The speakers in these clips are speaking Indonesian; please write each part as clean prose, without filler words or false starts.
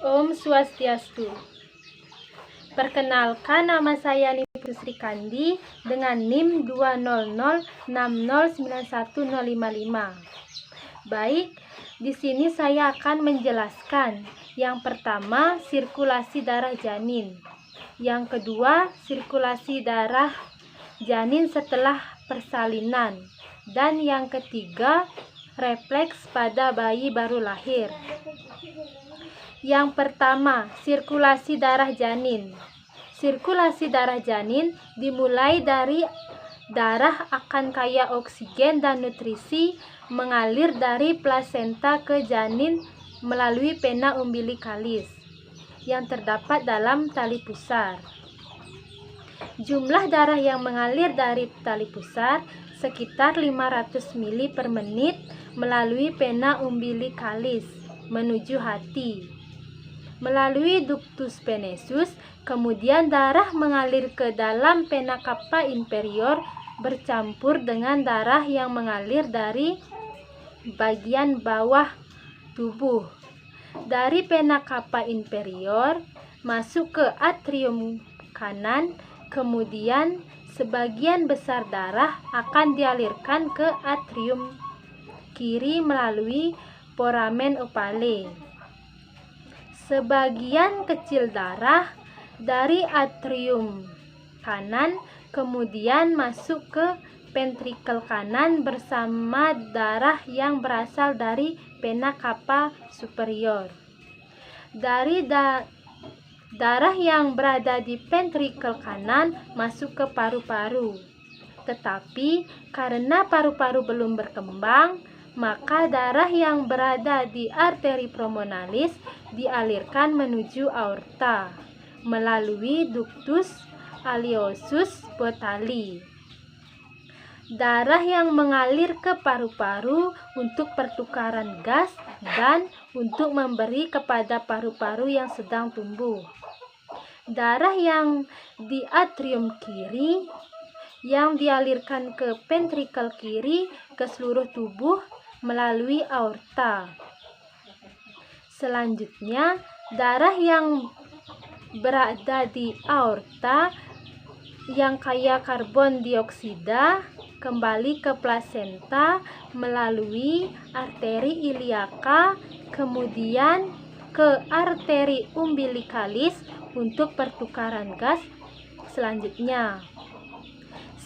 Om Swastiastu. Perkenalkan, nama saya Niputri Srikandi dengan NIM 200609155. Baik, di sini saya akan menjelaskan yang pertama, sirkulasi darah janin. Yang kedua, sirkulasi darah janin setelah persalinan. Dan yang ketiga, refleks pada bayi baru lahir. Yang pertama, sirkulasi darah janin. Sirkulasi darah janin dimulai dari darah akan kaya oksigen dan nutrisi mengalir dari plasenta ke janin melalui pena umbilikalis yang terdapat dalam tali pusar. Jumlah darah yang mengalir dari tali pusar sekitar 500 ml per menit melalui pena umbilikalis menuju hati. Melalui ductus venosus, kemudian darah mengalir ke dalam pena cava inferior bercampur dengan darah yang mengalir dari bagian bawah tubuh. Dari pena cava inferior masuk ke atrium kanan, kemudian sebagian besar darah akan dialirkan ke atrium kiri melalui foramen ovale. Sebagian kecil darah dari atrium kanan kemudian masuk ke ventrikel kanan bersama darah yang berasal dari pena cava superior. Dari darah yang berada di ventrikel kanan masuk ke paru-paru. Tetapi karena paru-paru belum berkembang, maka darah yang berada di arteri pulmonalis dialirkan menuju aorta melalui ductus ileosus Bothalli. Darah yang mengalir ke paru-paru untuk pertukaran gas dan untuk memberi kepada paru-paru yang sedang tumbuh. Darah yang di atrium kiri yang dialirkan ke ventrikel kiri ke seluruh tubuh melalui aorta. Selanjutnya, darah yang berada di aorta yang kaya karbon dioksida kembali ke plasenta melalui arteri iliaka, kemudian ke arteri umbilikalis untuk pertukaran gas. Selanjutnya,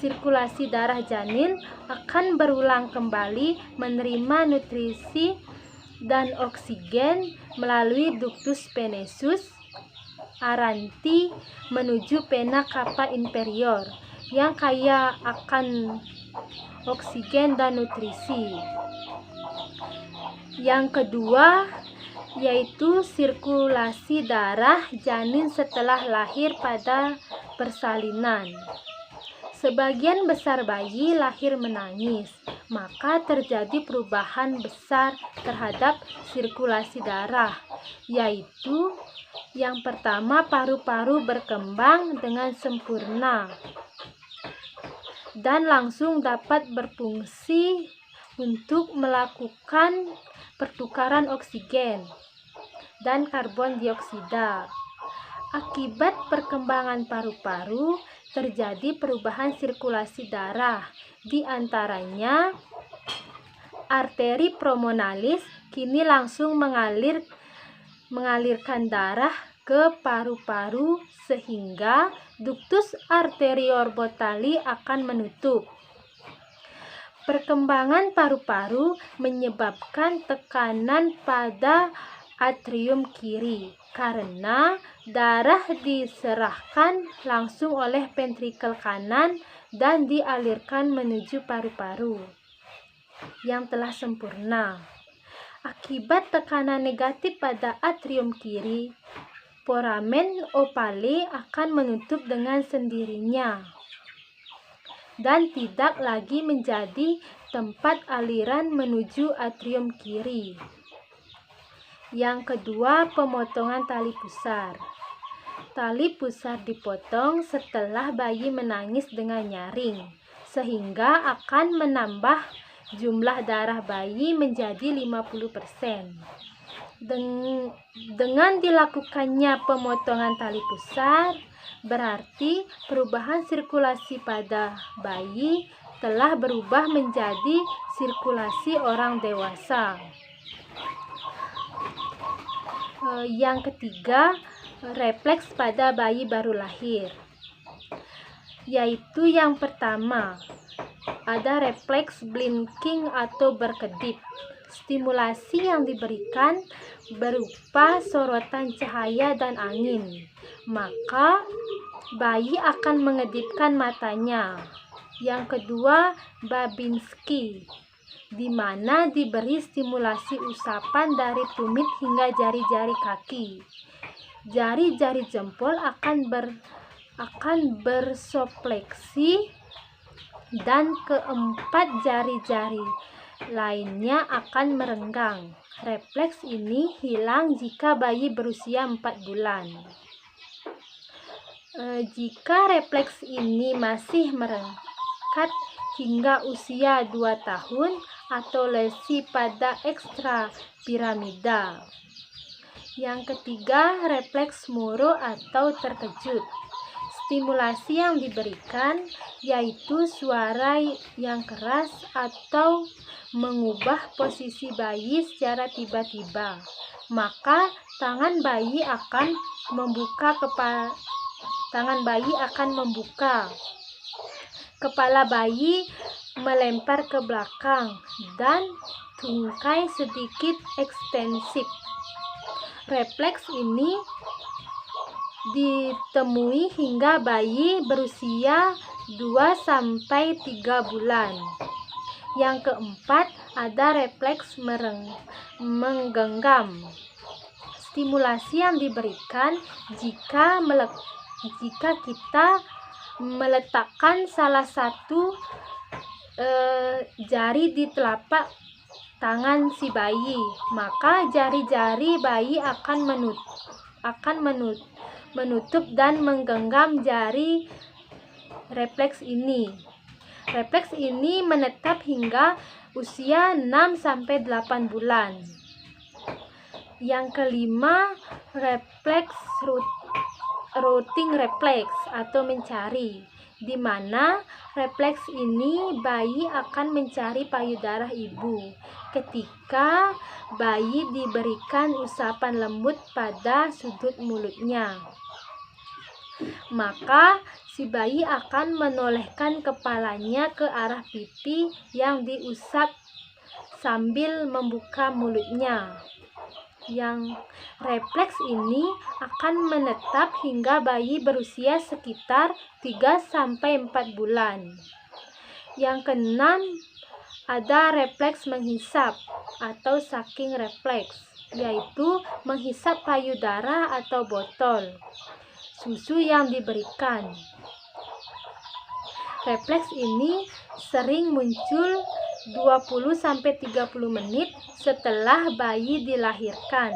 sirkulasi darah janin akan berulang kembali menerima nutrisi dan oksigen melalui ductus venosus Aranti menuju pena cava inferior yang kaya akan oksigen dan nutrisi. Yang kedua yaitu sirkulasi darah janin setelah lahir pada persalinan. Sebagian besar bayi lahir menangis, maka terjadi perubahan besar terhadap sirkulasi darah, yaitu yang pertama, paru-paru berkembang dengan sempurna dan langsung dapat berfungsi untuk melakukan pertukaran oksigen dan karbon dioksida. Akibat perkembangan paru-paru, terjadi perubahan sirkulasi darah, di antaranya arteri pulmonalis kini langsung mengalirkan darah ke paru-paru sehingga ductus arterior Bothalli akan menutup. Perkembangan paru-paru menyebabkan tekanan pada atrium kiri karena darah diserahkan langsung oleh ventrikel kanan dan dialirkan menuju paru-paru yang telah sempurna. Akibat tekanan negatif pada atrium kiri, foramen ovale akan menutup dengan sendirinya dan tidak lagi menjadi tempat aliran menuju atrium kiri. Yang kedua, pemotongan tali pusar. Tali pusar dipotong setelah bayi menangis dengan nyaring, sehingga akan menambah jumlah darah bayi menjadi 50%. Dengan dilakukannya pemotongan tali pusar, berarti perubahan sirkulasi pada bayi telah berubah menjadi sirkulasi orang dewasa. Yang ketiga, refleks pada bayi baru lahir, yaitu yang pertama, ada refleks blinking atau berkedip. Stimulasi yang diberikan berupa sorotan cahaya dan angin, maka bayi akan mengedipkan matanya. Yang kedua, Babinski, di mana diberi stimulasi usapan dari tumit hingga jari-jari kaki. Jari-jari jempol akan bersofleksi dan keempat jari-jari lainnya akan merenggang. Refleks ini hilang jika bayi berusia 4 bulan. Jika refleks ini masih merekat hingga usia 2 tahun atau lesi pada ekstrapiramida. Yang ketiga, refleks moro atau terkejut. Stimulasi yang diberikan yaitu suara yang keras atau mengubah posisi bayi secara tiba-tiba, maka tangan bayi akan membuka, kepala bayi melempar ke belakang, dan tungkai sedikit ekstensif. Refleks ini ditemui hingga bayi berusia 2-3 bulan. Yang keempat, ada refleks menggenggam. Stimulasi yang diberikan jika kita meletakkan salah satu jari di telapak tangan si bayi, maka jari-jari bayi akan menutup dan menggenggam jari. Refleks ini menetap hingga usia 6-8 bulan. Yang kelima, refleks rooting refleks atau mencari, di mana refleks ini bayi akan mencari payudara ibu ketika bayi diberikan usapan lembut pada sudut mulutnya. Maka si bayi akan menolehkan kepalanya ke arah pipi yang diusap sambil membuka mulutnya. Yang refleks ini akan menetap hingga bayi berusia sekitar 3-4 bulan. Yang keenam, ada refleks menghisap atau sucking refleks, yaitu menghisap payudara atau botol susu yang diberikan. Refleks ini sering muncul 20-30 menit setelah bayi dilahirkan.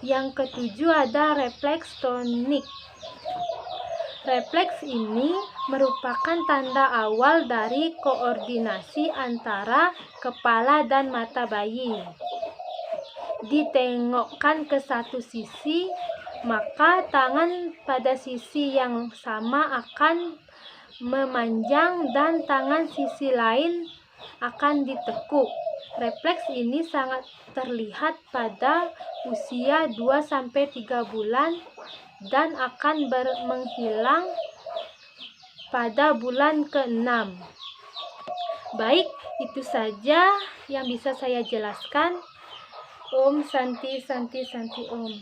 Yang ketujuh, ada refleks tonik. Refleks ini merupakan tanda awal dari koordinasi antara kepala dan mata bayi. Ditengokkan ke satu sisi, maka tangan pada sisi yang sama akan memanjang dan tangan sisi lain akan ditekuk. Refleks ini sangat terlihat pada usia 2-3 bulan dan akan menghilang pada bulan ke-6. Baik, itu saja yang bisa saya jelaskan. Om Santi Santi Santi Om.